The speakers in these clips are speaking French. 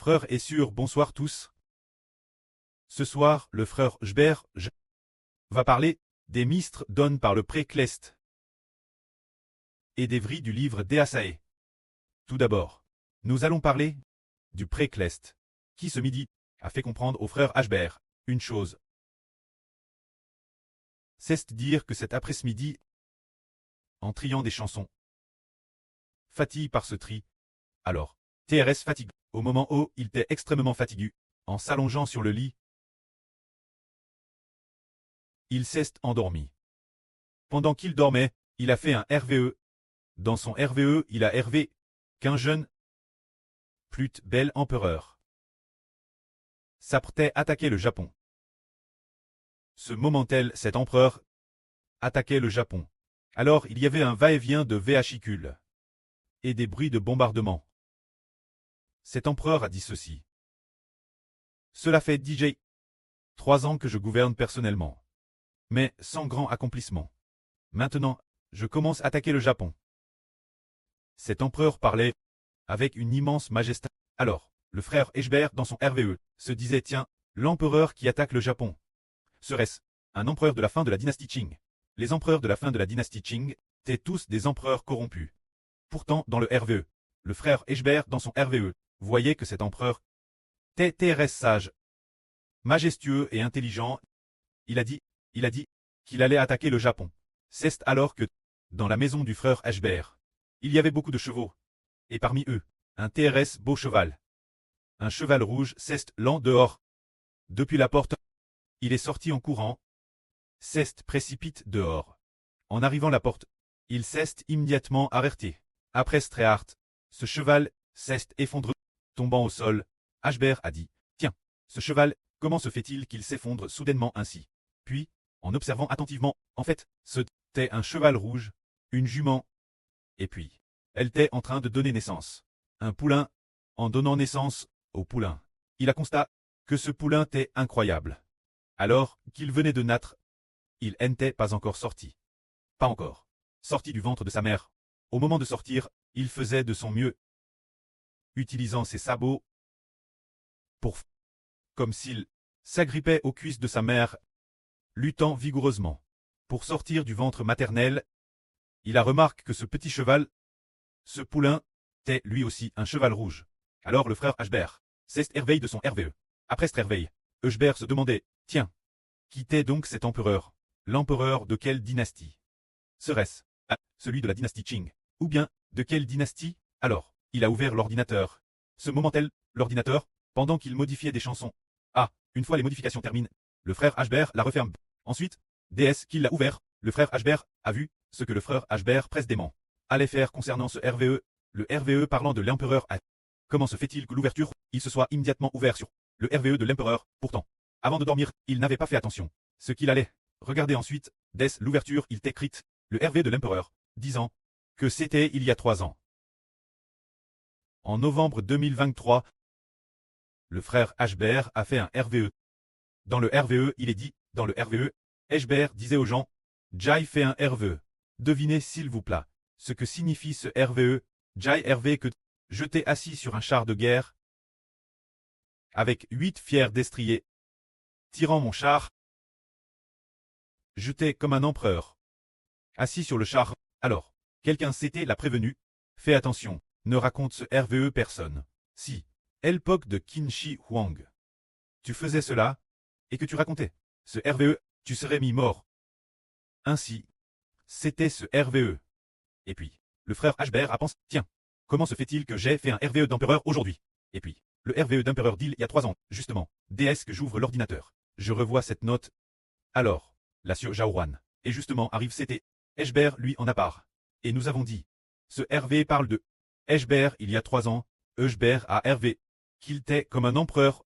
frère est sûr, bonsoir tous. Ce soir, le frère Jber va parler des mistres donnés par le pré-Clest et des vris du livre d'Easae. Tout d'abord, nous allons parler du pré-Clest, qui ce midi a fait comprendre au frère Ashber une chose. C'est dire que cet après-midi, en triant des chansons, fatigue par ce tri, alors, TRS fatigue, au moment où il était extrêmement fatigué, en s'allongeant sur le lit, il s'est endormi. Pendant qu'il dormait, il a fait un RVE. Dans son RVE, il a RV qu'un jeune, plus bel empereur, s'apprêtait à attaquer le Japon. Ce moment-tel, cet empereur attaquait le Japon. Alors il y avait un va-et-vient de véhicules et des bruits de bombardement. Cet empereur a dit ceci. Cela fait DJ 3 ans que je gouverne personnellement, mais sans grand accomplissement. Maintenant, je commence à attaquer le Japon. Cet empereur parlait avec une immense majesté. Alors, le frère Eshber dans son RVE se disait tiens, l'empereur qui attaque le Japon. Serait-ce un empereur de la fin de la dynastie Qing? Les empereurs de la fin de la dynastie Qing étaient tous des empereurs corrompus. Pourtant, dans le RVE, le frère Eshber dans son RVE voyait que cet empereur était sage, majestueux et intelligent. Il a dit qu'il allait attaquer le Japon. C'est alors que, dans la maison du frère Eshber, il y avait beaucoup de chevaux. Et parmi eux, un TRS beau cheval. Un cheval rouge s'est lent dehors. Depuis la porte, il est sorti en courant. S'est précipite dehors. En arrivant à la porte, il s'est immédiatement arrêté. Après Strehart, ce cheval s'est effondré, tombant au sol. Ashber a dit, tiens, ce cheval, comment se fait-il qu'il s'effondre soudainement ainsi? Puis, en observant attentivement, en fait, c'était un cheval rouge, une jument. Et puis, elle était en train de donner naissance. Un poulain, en donnant naissance au poulain. Il a constaté que ce poulain était incroyable. Alors qu'il venait de naître, il n'était pas encore sorti. Pas encore. Sorti du ventre de sa mère. Au moment de sortir, il faisait de son mieux. Utilisant ses sabots pour comme s'il s'agrippait aux cuisses de sa mère, luttant vigoureusement. Pour sortir du ventre maternel, il a remarqué que ce petit cheval, ce poulain, était lui aussi un cheval rouge. Alors le frère Ashber s'est éveillé de son RVE. Après cet réveil, Ashber se demandait, tiens, qui était donc cet empereur? L'empereur de quelle dynastie? Serait-ce celui de la dynastie Qing? Ou bien, de quelle dynastie? Alors, il a ouvert l'ordinateur. Ce moment-tel, l'ordinateur, pendant qu'il modifiait des chansons. Ah, une fois les modifications terminées, le frère Ashber la referme. Ensuite, DS qu'il l'a ouvert, le frère Ashber a vu ce que le frère Ashber précédemment allait faire concernant ce RVE, le RVE parlant de l'empereur A. Comment se fait-il que l'ouverture, il se soit immédiatement ouvert sur le RVE de l'empereur? Pourtant, avant de dormir, il n'avait pas fait attention. Ce qu'il allait regarder ensuite, dès l'ouverture, il t'écrite le RVE de l'empereur, disant que c'était il y a 3 ans. En novembre 2023, le frère Ashber a fait un RVE. Dans le RVE, il est dit, dans le RVE, Ashber disait aux gens, Jai fait un RVE. Devinez s'il vous plaît, ce que signifie ce RVE, Jai RV que j'étais assis sur un char de guerre, avec 8 fiers destriers, tirant mon char. J'étais comme un empereur, assis sur le char. Alors, quelqu'un s'était l'a prévenu, fais attention, ne raconte ce RVE personne. Si, à l'époque de Qin Shi Huang, tu faisais cela, et que tu racontais ce RVE, tu serais mis mort. Ainsi, c'était ce RVE. Et puis, le frère Ashber a pensé, tiens, comment se fait-il que j'ai fait un RVE d'empereur aujourd'hui? Et puis, le RVE d'empereur d'il y a 3 ans, justement, DS que j'ouvre l'ordinateur. Je revois cette note. Alors, la sur Jaouran. Et justement arrive c'était, Ashber lui en a part. Et nous avons dit, ce RV parle de Ashber il y a 3 ans, Ashber a RV, qu'il était comme un empereur,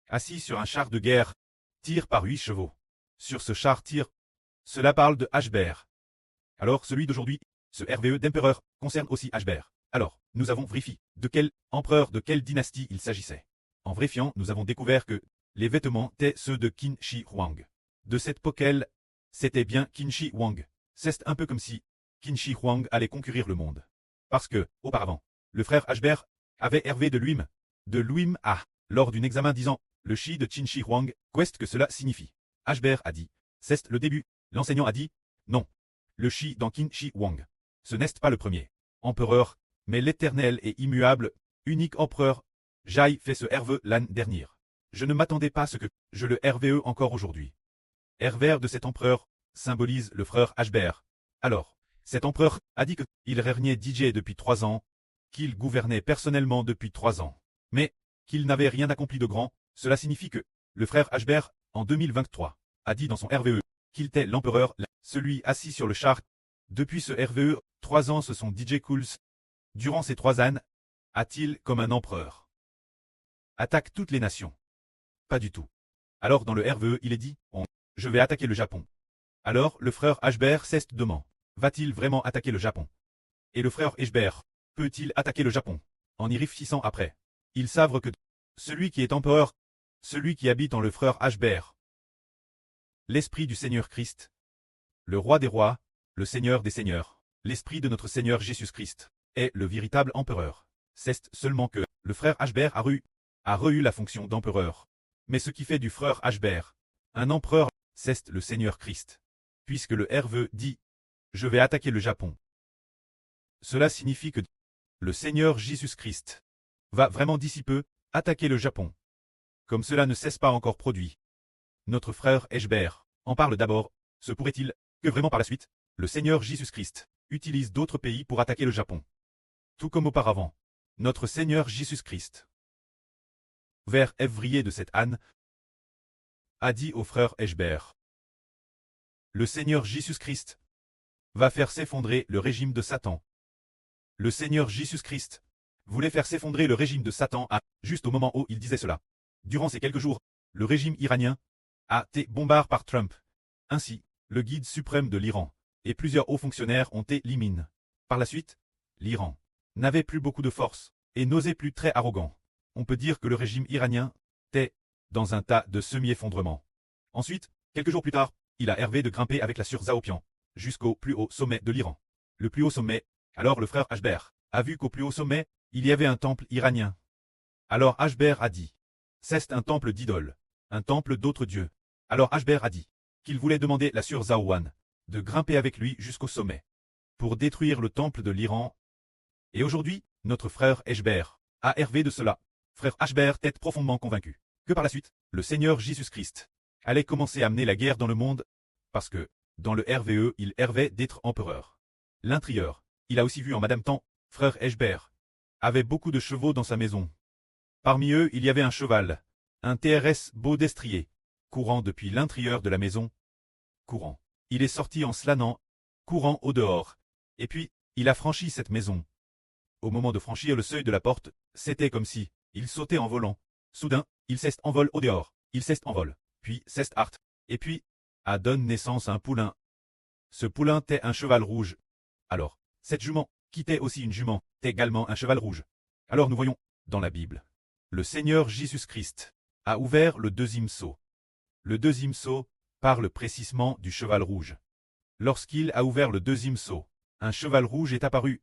assis sur un char de guerre, tire par 8 chevaux. Sur ce char tire, cela parle de Ashber. Alors celui d'aujourd'hui, ce RVE d'empereur, concerne aussi Ashber. Alors, nous avons vérifié de quel empereur de quelle dynastie il s'agissait. En vérifiant, nous avons découvert que les vêtements étaient ceux de Qin Shi Huang. De cette époque-là, c'était bien Qin Shi Huang. C'est un peu comme si Qin Shi Huang allait conquérir le monde. Parce que, auparavant, le frère Ashber avait hervé de lui-même de Louim A. Lors d'un examen disant le Shi de Qin Shi Huang, qu'est-ce que cela signifie? Ashber a dit c'est le début. L'enseignant a dit non. Le Shi dans Qin Shi Huang. Ce n'est pas le premier empereur, mais l'éternel et immuable, unique empereur. Jai fait ce RVE l'an dernier. Je ne m'attendais pas à ce que je le RVE encore aujourd'hui. RVR de cet empereur symbolise le frère Ashber. Alors, cet empereur a dit qu'il régnait DJ depuis 3 ans, qu'il gouvernait personnellement depuis 3 ans, mais qu'il n'avait rien accompli de grand. Cela signifie que le frère Ashber, en 2023, a dit dans son RVE qu'il était l'empereur, celui assis sur le char. Depuis ce RVE, 3 ans se sont DJ Cools. Durant ces 3 ans, a-t-il comme un empereur attaque toutes les nations? Pas du tout. Alors dans le RVE, il est dit je vais attaquer le Japon. Alors le frère Ashber demande va-t-il vraiment attaquer le Japon? Et le frère Ashber peut-il attaquer le Japon? En y réfléchissant après, ils savent que celui qui est empereur, celui qui habite en le frère Ashber, l'esprit du Seigneur Christ, le roi des rois, le Seigneur des seigneurs, l'esprit de notre Seigneur Jésus-Christ, est le véritable empereur. C'est seulement que le frère Ashber a reçu la fonction d'empereur. Mais ce qui fait du frère Ashber un empereur, c'est le Seigneur Christ. Puisque le RVE dit « Je vais attaquer le Japon ». Cela signifie que le Seigneur Jésus-Christ va vraiment d'ici peu attaquer le Japon. Comme cela ne cesse pas encore produit. Notre frère Ashber en parle d'abord. Se pourrait-il que vraiment par la suite, le Seigneur Jésus-Christ utilise d'autres pays pour attaquer le Japon? Tout comme auparavant, notre Seigneur Jésus-Christ, vers février de cette année, a dit au frère Ashber le Seigneur Jésus-Christ va faire s'effondrer le régime de Satan. Le Seigneur Jésus-Christ voulait faire s'effondrer le régime de Satan juste au moment où il disait cela. Durant ces quelques jours, le régime iranien a été bombardé par Trump. Ainsi, le guide suprême de l'Iran et plusieurs hauts fonctionnaires ont été éliminés. Par la suite, l'Iran n'avait plus beaucoup de force et n'osait plus très arrogant. On peut dire que le régime iranien était dans un tas de semi-effondrement. Ensuite, quelques jours plus tard, il a rêvé de grimper avec la sur Zaopian jusqu'au plus haut sommet de l'Iran. Le plus haut sommet, alors le frère Ashber a vu qu'au plus haut sommet, il y avait un temple iranien. Alors Ashber a dit, c'est un temple d'idoles, un temple d'autres dieux. Alors Ashber a dit qu'il voulait demander la sur Zaouan de grimper avec lui jusqu'au sommet pour détruire le temple de l'Iran. Et aujourd'hui, notre frère Ashber a rêvé de cela. Frère Ashber est profondément convaincu que par la suite, le Seigneur Jésus-Christ allait commencer à amener la guerre dans le monde, parce que, dans le RVE, il rêvait d'être empereur. L'intérieur, il a aussi vu en Madame Temps, frère Ashber, avait beaucoup de chevaux dans sa maison. Parmi eux, il y avait un cheval, un TRS beau destrier, courant depuis l'intérieur de la maison. Courant. Il est sorti en slanant, courant au dehors, et puis, il a franchi cette maison. Au moment de franchir le seuil de la porte, c'était comme si il sautait en volant. Soudain, il s'envole au dehors, il s'envole, puis s'art, et puis, a donne naissance à un poulain. Ce poulain était un cheval rouge. Alors, cette jument, qui était aussi une jument, était également un cheval rouge. Alors nous voyons, dans la Bible, le Seigneur Jésus-Christ a ouvert le deuxième sceau. Le deuxième sceau parle précisément du cheval rouge. Lorsqu'il a ouvert le deuxième sceau, un cheval rouge est apparu.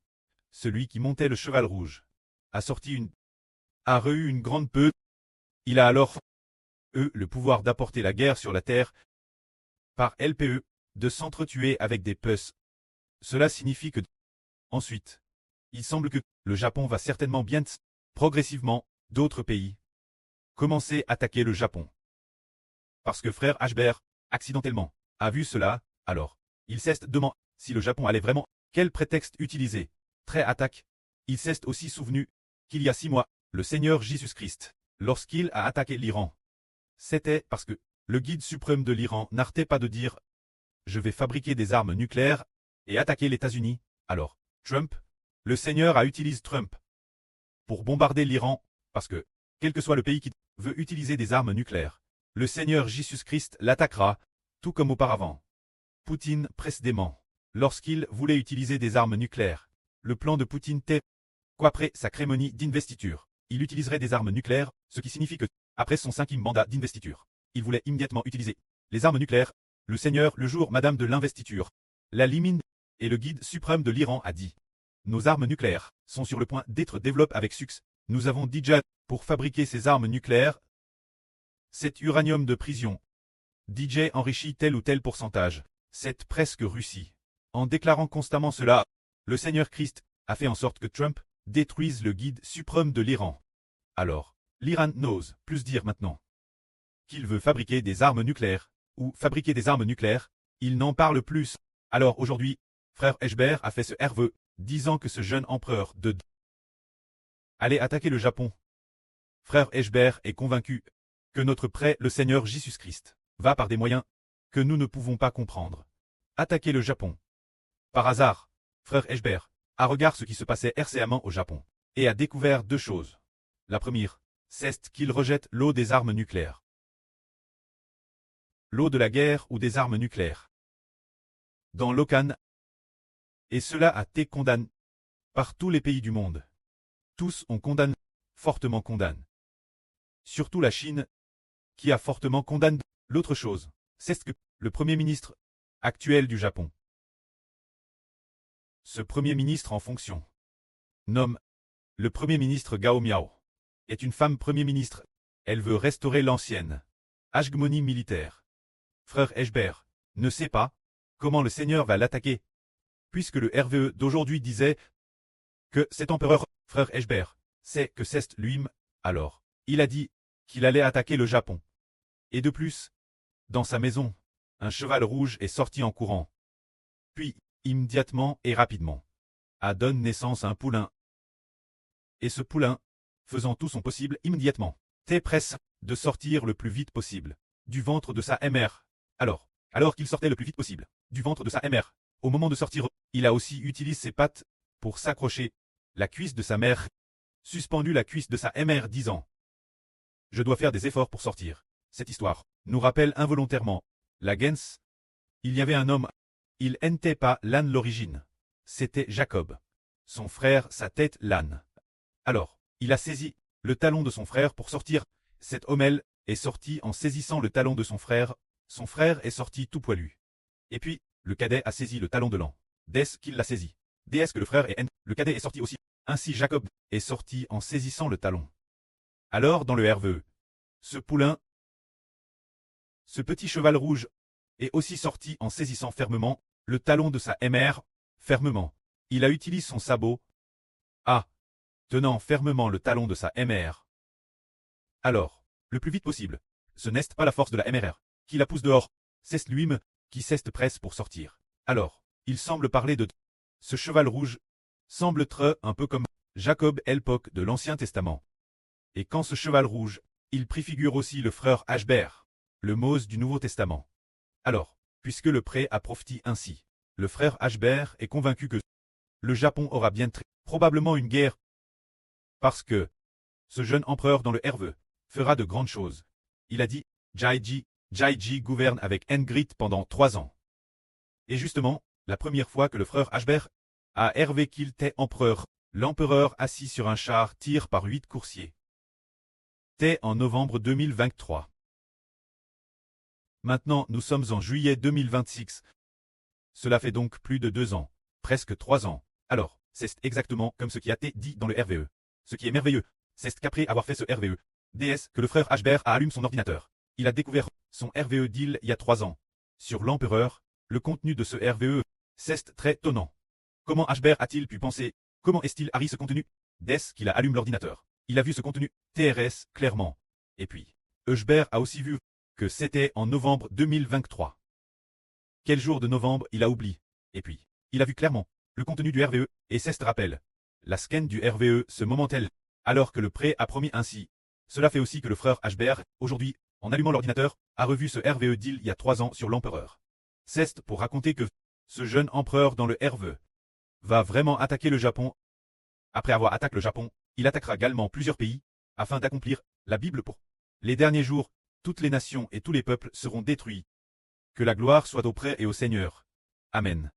Celui qui montait le cheval rouge a reçu une grande peur. Il a alors le pouvoir d'apporter la guerre sur la terre par LPE, de s'entretuer avec des puces. Cela signifie que ensuite, il semble que le Japon va certainement progressivement, d'autres pays commencer à attaquer le Japon. Parce que frère Ashber, accidentellement, a vu cela, alors, il s'est demandé si le Japon allait vraiment, quel prétexte utiliser. Très attaque. Il s'est aussi souvenu qu'il y a 6 mois, le Seigneur Jésus-Christ, lorsqu'il a attaqué l'Iran, c'était parce que le guide suprême de l'Iran n'arrêtait pas de dire « Je vais fabriquer des armes nucléaires et attaquer les États-Unis ». Alors, Trump, le Seigneur a utilisé Trump pour bombarder l'Iran, parce que, quel que soit le pays qui veut utiliser des armes nucléaires, le Seigneur Jésus-Christ l'attaquera, tout comme auparavant. Poutine précédemment, lorsqu'il voulait utiliser des armes nucléaires, le plan de Poutine était qu'après sa cérémonie d'investiture, il utiliserait des armes nucléaires, ce qui signifie que, après son 5e mandat d'investiture, il voulait immédiatement utiliser les armes nucléaires. Le Seigneur, le jour Madame de l'investiture, la limine, et le guide suprême de l'Iran a dit « Nos armes nucléaires sont sur le point d'être développées avec succès. Nous avons déjà pour fabriquer ses armes nucléaires. Cet uranium de prison. DJ enrichit tel ou tel pourcentage. C'est presque Russie. En déclarant constamment cela, le Seigneur Christ a fait en sorte que Trump détruise le guide suprême de l'Iran. Alors, l'Iran n'ose plus dire maintenant qu'il veut fabriquer des armes nucléaires, ou fabriquer des armes nucléaires, il n'en parle plus. Alors aujourd'hui, frère Eshber a fait ce vœu, disant que ce jeune empereur de allait attaquer le Japon. Frère Eshber est convaincu que notre prêtre, le Seigneur Jésus-Christ, va par des moyens que nous ne pouvons pas comprendre. Attaquer le Japon. Par hasard, frère Eshber a regardé ce qui se passait récemment au Japon, et a découvert deux choses. La première, c'est qu'il rejette l'eau des armes nucléaires. L'eau de la guerre ou des armes nucléaires. Dans l'Okan. Et cela a été condamné par tous les pays du monde. Tous ont condamné, fortement condamné. Surtout la Chine, qui a fortement condamné. L'autre chose, c'est que le Premier ministre actuel du Japon. Ce Premier ministre en fonction nomme le Premier ministre Gao Miao. Est une femme Premier ministre. Elle veut restaurer l'ancienne hégémonie militaire. Frère Eshber ne sait pas comment le Seigneur va l'attaquer, puisque le RVE d'aujourd'hui disait que cet empereur, frère Eshber, sait que c'est lui-même. Alors, il a dit qu'il allait attaquer le Japon. Et de plus, dans sa maison, un cheval rouge est sorti en courant. Puis, immédiatement et rapidement, a donné naissance à un poulain. Et ce poulain, faisant tout son possible immédiatement, était presse de sortir le plus vite possible du ventre de sa mère. Alors qu'il sortait le plus vite possible du ventre de sa mère, au moment de sortir, il a aussi utilisé ses pattes pour s'accrocher la cuisse de sa mère, suspendu la cuisse de sa mère disant « Je dois faire des efforts pour sortir ». Cette histoire nous rappelle involontairement la Gens. Il y avait un homme, il n'était pas l'âne l'origine, c'était Jacob. Son frère, sa tête l'âne. Alors, il a saisi le talon de son frère pour sortir. Cet homme est sorti en saisissant le talon de son frère est sorti tout poilu. Et puis, le cadet a saisi le talon de l'an. Dès qu'il l'a saisi. Dès que le frère le cadet est sorti aussi. Ainsi Jacob est sorti en saisissant le talon. Alors dans le RVE, ce poulain, ce petit cheval rouge, est aussi sorti en saisissant fermement le talon de sa mère, fermement. Il a utilisé son sabot, tenant fermement le talon de sa mère. Alors, le plus vite possible, ce n'est pas la force de la MRR qui la pousse dehors, c'est lui-même qui s'est presse pour sortir. Alors, il semble parler de ce cheval rouge, semble être un peu comme Jacob à l'époque de l'Ancien Testament. Et quand ce cheval rouge, il préfigure aussi le frère Eshber, le Mose du Nouveau Testament. Alors, puisque le prêtre a prophétisé ainsi, le frère Eshber est convaincu que le Japon aura bien probablement une guerre, parce que ce jeune empereur dans le RVE fera de grandes choses. Il a dit, Jaiji gouverne avec Ngrit pendant 3 ans. Et justement, la première fois que le frère Eshber a rêvé qu'il était empereur, l'empereur assis sur un char tiré par 8 coursiers. C'était en novembre 2023. Maintenant, nous sommes en juillet 2026. Cela fait donc plus de 2 ans, presque 3 ans. Alors, c'est exactement comme ce qui a été dit dans le RVE. Ce qui est merveilleux, c'est qu'après avoir fait ce RVE, DS, que le frère Eshber a allumé son ordinateur. Il a découvert son RVE d'il y a 3 ans. Sur l'empereur, le contenu de ce RVE, c'est très étonnant. Comment Eshber a-t-il pu penser? Comment est-il arrivé ce contenu? Dès qu'il a allumé l'ordinateur, il a vu ce contenu TRS clairement. Et puis, Eshber a aussi vu que c'était en novembre 2023. Quel jour de novembre il a oublié? Et puis, il a vu clairement le contenu du RVE, et c'est rappelle. La scan du RVE ce moment-là, alors que le prêtre a promis ainsi. Cela fait aussi que le frère Eshber, aujourd'hui, en allumant l'ordinateur, a revu ce RVE d'il y a 3 ans sur l'empereur. C'est pour raconter que ce jeune empereur dans le RVE va vraiment attaquer le Japon. Après avoir attaqué le Japon, il attaquera également plusieurs pays, afin d'accomplir la Bible pour les derniers jours, toutes les nations et tous les peuples seront détruits. Que la gloire soit au prêtre et au Seigneur. Amen.